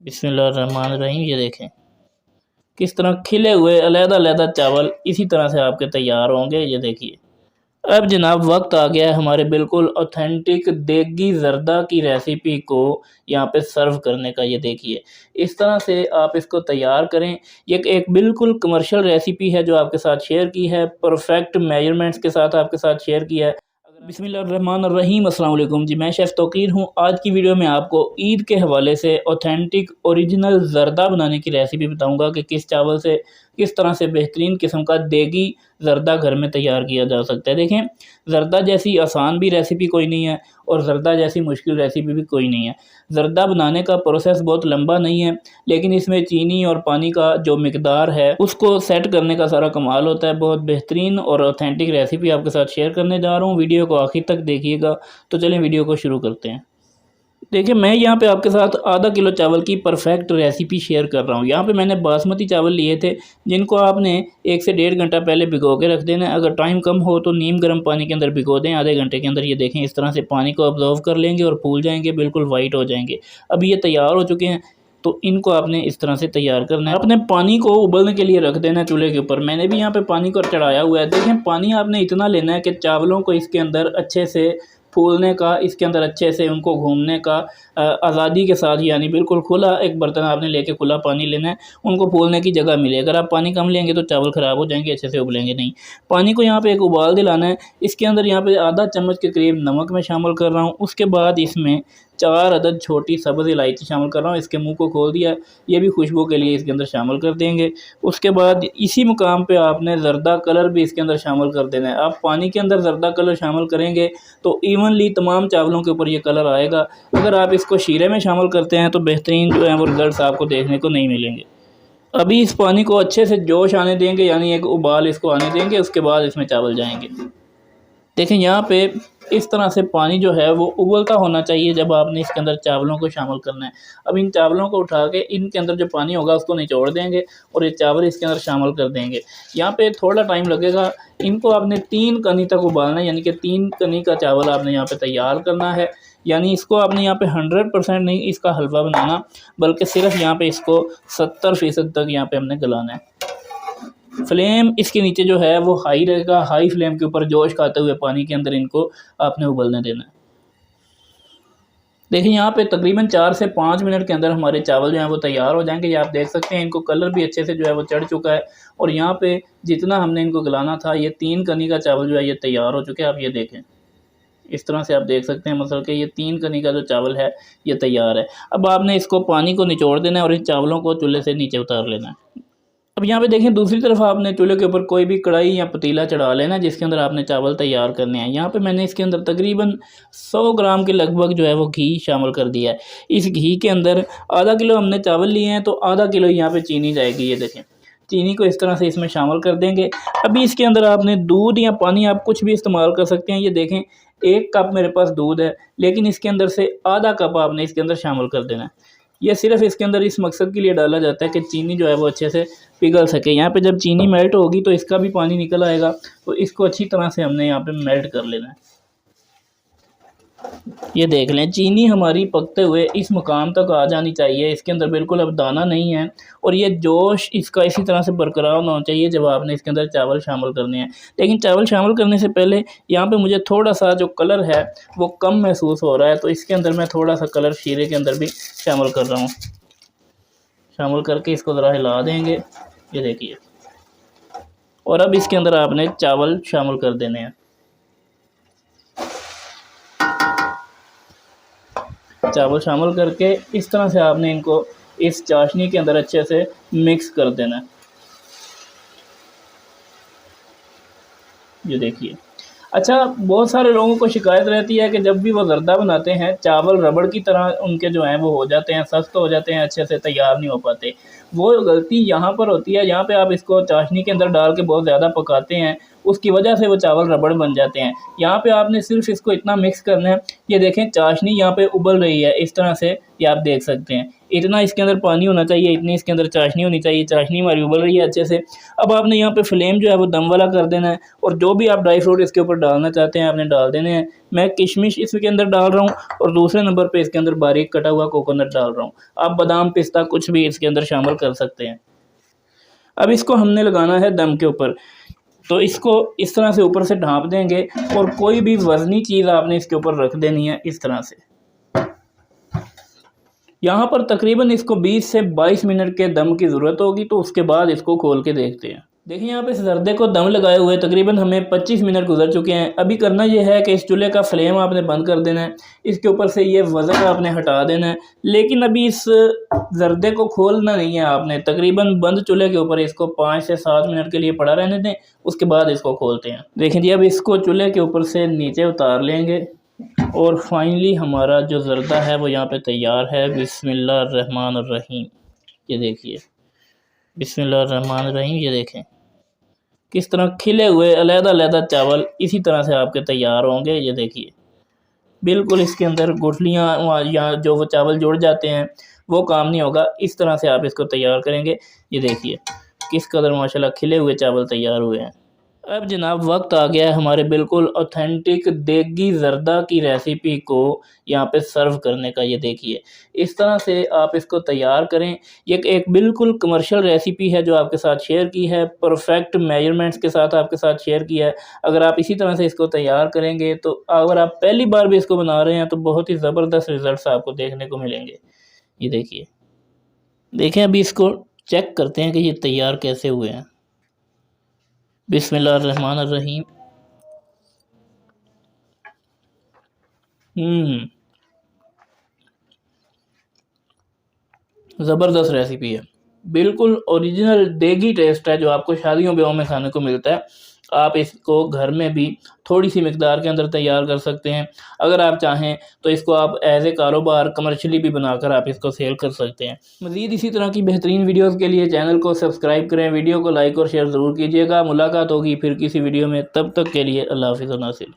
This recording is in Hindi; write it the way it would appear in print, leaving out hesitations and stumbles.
बिस्मिल्लाहिर्रहमानिर्रहीम। ये देखें किस तरह खिले हुए अलग-अलग चावल इसी तरह से आपके तैयार होंगे। ये देखिए, अब जनाब वक्त आ गया है हमारे बिल्कुल ऑथेंटिक देगी ज़र्दा की रेसिपी को यहाँ पे सर्व करने का। ये देखिए, इस तरह से आप इसको तैयार करें। ये एक बिल्कुल कमर्शियल रेसिपी है जो आपके साथ शेयर की है, परफेक्ट मेजरमेंट्स के साथ आपके साथ शेयर किया है। बिस्मिल्लाहिर्रहमानिर्रहीम। अस्सलाम वालेकुम जी, मैं शेफ़ तौकीर हूँ। आज की वीडियो में आपको ईद के हवाले से ऑथेंटिक ओरिजिनल ज़र्दा बनाने की रेसिपी बताऊंगा कि किस चावल से किस तरह से बेहतरीन किस्म का देगी ज़र्दा घर में तैयार किया जा सकता है। देखें, ज़र्दा जैसी आसान भी रेसिपी कोई नहीं है और ज़र्दा जैसी मुश्किल रेसिपी भी कोई नहीं है। ज़र्दा बनाने का प्रोसेस बहुत लंबा नहीं है, लेकिन इसमें चीनी और पानी का जो मिकदार है उसको सेट करने का सारा कमाल होता है। बहुत बेहतरीन और ऑथेंटिक रेसिपी आपके साथ शेयर करने जा रहा हूँ। वीडियो को आखिर तक देखिएगा। तो चलें वीडियो को शुरू करते हैं। देखिए, मैं यहाँ पे आपके साथ आधा किलो चावल की परफेक्ट रेसिपी शेयर कर रहा हूँ। यहाँ पे मैंने बासमती चावल लिए थे, जिनको आपने 1 से 1.5 घंटा पहले भिगो के रख देना है। अगर टाइम कम हो तो नीम गर्म पानी के अंदर भिगो दें आधे घंटे के अंदर। ये देखें, इस तरह से पानी को अब्जॉर्व कर लेंगे और फूल जाएंगे, बिल्कुल वाइट हो जाएंगे। अब ये तैयार हो चुके हैं, तो इनको आपने इस तरह से तैयार करना है। अपने पानी को उबलने के लिए रख देना है चूल्हे के ऊपर। मैंने भी यहाँ पे पानी को चढ़ाया हुआ है। देखें, पानी आपने इतना लेना है कि चावलों को इसके अंदर अच्छे से फूलने का, इसके अंदर अच्छे से उनको घूमने का आज़ादी के साथ, यानी बिल्कुल खुला एक बर्तन आपने लेके खुला पानी लेना है, उनको फूलने की जगह मिले। अगर आप पानी कम लेंगे तो चावल ख़राब हो जाएंगे, अच्छे से उबलेंगे नहीं। पानी को यहाँ पे एक उबाल दिलाना है। इसके अंदर यहाँ पे आधा चम्मच के करीब नमक मैं शामिल कर रहा हूँ। उसके बाद इसमें 4 अदद छोटी सब्ज़ इलायची शामिल कर रहा हूँ। इसके मुंह को खोल दिया, ये भी खुशबू के लिए इसके अंदर शामिल कर देंगे। उसके बाद इसी मुकाम पे आपने ज़र्दा कलर भी इसके अंदर शामिल कर देना है। आप पानी के अंदर ज़र्दा कलर शामिल करेंगे तो इवनली तमाम चावलों के ऊपर ये कलर आएगा। अगर आप इसको शीरे में शामिल करते हैं तो बेहतरीन जो है वो रिजल्ट्स आपको देखने को नहीं मिलेंगे। अभी इस पानी को अच्छे से जोश आने देंगे, यानी एक उबाल इसको आने देंगे। उसके बाद इसमें चावल जाएंगे। देखें, यहाँ पे इस तरह से पानी जो है वो उबलता होना चाहिए जब आपने इसके अंदर चावलों को शामिल करना है। अब इन चावलों को उठा के इनके अंदर जो पानी होगा उसको निचोड़ देंगे और ये चावल इसके अंदर शामिल कर देंगे। यहाँ पे थोड़ा टाइम लगेगा। इनको आपने 3 कनी तक उबालना है, यानी कि 3 कनी का चावल आपने यहाँ पे तैयार करना है। यानी इसको आपने यहाँ पे 100% नहीं इसका हलवा बनाना, बल्कि सिर्फ यहाँ पे इसको 70% तक यहाँ पे हमने गलाना है। फ्लेम इसके नीचे जो है वो हाई रहेगा। हाई फ्लेम के ऊपर जोश खाते हुए पानी के अंदर इनको आपने उबलने देना है। देखिए, यहाँ पे तकरीबन 4 से 5 मिनट के अंदर हमारे चावल जो हैं वो तैयार हो जाएंगे। ये आप देख सकते हैं, इनको कलर भी अच्छे से जो है वो चढ़ चुका है। और यहाँ पे जितना हमने इनको गलाना था, ये 3 कनी का चावल जो है ये तैयार हो चुके हैं। आप ये देखें, इस तरह से आप देख सकते हैं मतलब कि ये 3 कनी का जो चावल है ये तैयार है। अब आपने इसको पानी को निचोड़ देना है और इन चावलों को चूल्हे से नीचे उतार लेना है। अब यहाँ पे देखें, दूसरी तरफ आपने चूल्हे के ऊपर कोई भी कढ़ाई या पतीला चढ़ा लेना जिसके अंदर आपने चावल तैयार करने हैं। यहाँ पे मैंने इसके अंदर तकरीबन 100 ग्राम के लगभग जो है वो घी शामिल कर दिया है। इस घी के अंदर आधा किलो हमने चावल लिए हैं तो आधा किलो यहाँ पे चीनी जाएगी। ये देखें, चीनी को इस तरह से इसमें शामिल कर देंगे। अभी इसके अंदर आपने दूध या पानी, आप कुछ भी इस्तेमाल कर सकते हैं। ये देखें, 1 कप मेरे पास दूध है, लेकिन इसके अंदर से आधा कप आपने इसके अंदर शामिल कर देना है। ये सिर्फ इसके अंदर इस मकसद के लिए डाला जाता है कि चीनी जो है वो अच्छे से पिघल सके। यहाँ पे जब चीनी मेल्ट होगी तो इसका भी पानी निकल आएगा, तो इसको अच्छी तरह से हमने यहाँ पे मेल्ट कर लेना है। ये देख लें, चीनी हमारी पकते हुए इस मुकाम तक आ जानी चाहिए। इसके अंदर बिल्कुल अब दाना नहीं है और ये जोश इसका इसी तरह से बरकरार होना चाहिए जब आपने इसके अंदर चावल शामिल करने हैं। लेकिन चावल शामिल करने से पहले यहाँ पे मुझे थोड़ा सा जो कलर है वो कम महसूस हो रहा है, तो इसके अंदर मैं थोड़ा सा कलर शीरे के अंदर भी शामिल कर रहा हूँ। शामिल करके इसको ज़रा हिला देंगे। ये देखिए, और अब इसके अंदर आपने चावल शामिल कर देने हैं। चावल शामिल करके इस तरह से आपने इनको इस चाशनी के अंदर अच्छे से मिक्स कर देना है। ये देखिए, अच्छा, बहुत सारे लोगों को शिकायत रहती है कि जब भी वो ज़र्दा बनाते हैं चावल रबड़ की तरह उनके जो हैं वो हो जाते हैं, सख्त हो जाते हैं, अच्छे से तैयार नहीं हो पाते। वो गलती यहाँ पर होती है, यहाँ पे आप इसको चाशनी के अंदर डाल के बहुत ज़्यादा पकाते हैं, उसकी वजह से वो चावल रबड़ बन जाते हैं। यहाँ पे आपने सिर्फ इसको इतना मिक्स करना है। ये देखें, चाशनी यहाँ पे उबल रही है इस तरह से, ये आप देख सकते हैं। इतना इसके अंदर पानी होना चाहिए, इतनी इसके अंदर चाशनी होनी चाहिए। चाशनी हमारी उबल रही है अच्छे से। अब आपने यहाँ पे फ्लेम जो है वो दम वाला कर देना है और जो भी आप ड्राई फ्रूट इसके ऊपर डालना चाहते हैं आपने डाल देने हैं। मैं किशमिश इसके अंदर डाल रहा हूँ और दूसरे नंबर पे इसके अंदर बारीक कटा हुआ कोकोनट डाल रहा हूँ। आप बादाम पिस्ता कुछ भी इसके अंदर शामिल कर सकते हैं। अब इसको हमने लगाना है दम के ऊपर, तो इसको इस तरह से ऊपर से ढाँप देंगे और कोई भी वज़नी चीज़ आपने इसके ऊपर रख देनी है इस तरह से। यहाँ पर तकरीबन इसको 20 से 22 मिनट के दम की ज़रूरत होगी, तो उसके बाद इसको खोल के देखते हैं। देखिए यहाँ पे इस जर्दे को दम लगाए हुए तकरीबन हमें 25 मिनट गुजर चुके हैं। अभी करना ये है कि इस चूल्हे का फ्लेम आपने बंद कर देना है, इसके ऊपर से ये वज़न आपने हटा देना है। लेकिन अभी इस जर्दे को खोलना नहीं है आपने, तकरीबन बंद चूल्हे के ऊपर इसको 5 से 7 मिनट के लिए पड़ा रहने दें, उसके बाद इसको खोलते हैं। देखें जी, अब इसको चूल्हे के ऊपर से नीचे उतार लेंगे और फाइनली हमारा जो जर्दा है वो यहाँ पे तैयार है। बिस्मिल्लाहिर्रहमानिर्रहीम, ये देखिए, बिस्मिल्लाहिर्रहमानिर्रहीम। ये देखें किस तरह खिले हुए अलग-अलग चावल इसी तरह से आपके तैयार होंगे। ये देखिए बिल्कुल इसके अंदर गुठलियाँ या जो वो चावल जुड़ जाते हैं वो काम नहीं होगा। इस तरह से आप इसको तैयार करेंगे। ये देखिए किस कदर माशाल्लाह खिले हुए चावल तैयार हुए हैं। अब जनाब वक्त आ गया है हमारे बिल्कुल ऑथेंटिक देगी ज़र्दा की रेसिपी को यहाँ पे सर्व करने का। ये देखिए इस तरह से आप इसको तैयार करें। ये एक बिल्कुल कमर्शियल रेसिपी है जो आपके साथ शेयर की है, परफेक्ट मेजरमेंट्स के साथ आपके साथ शेयर किया है। अगर आप इसी तरह से इसको तैयार करेंगे तो अगर आप पहली बार भी इसको बना रहे हैं तो बहुत ही ज़बरदस्त रिज़ल्ट आपको देखने को मिलेंगे। ये देखिए, देखें अभी इसको चेक करते हैं कि ये तैयार कैसे हुए हैं। बिस्मिल्लाहिर्रहमानिर्रहीम। ज़बरदस्त रेसिपी है, बिल्कुल ओरिजिनल देगी टेस्ट है जो आपको शादियों ब्याहों में खाने को मिलता है। आप इसको घर में भी थोड़ी सी मिकदार के अंदर तैयार कर सकते हैं। अगर आप चाहें तो इसको आप एज़ ए कारोबार कमर्शियली भी बनाकर आप इसको सेल कर सकते हैं। मज़ीद इसी तरह की बेहतरीन वीडियोस के लिए चैनल को सब्सक्राइब करें, वीडियो को लाइक और शेयर ज़रूर कीजिएगा। मुलाकात होगी फिर किसी वीडियो में, तब तक के लिए अल्लाह हाफ़िज़ व नासिर।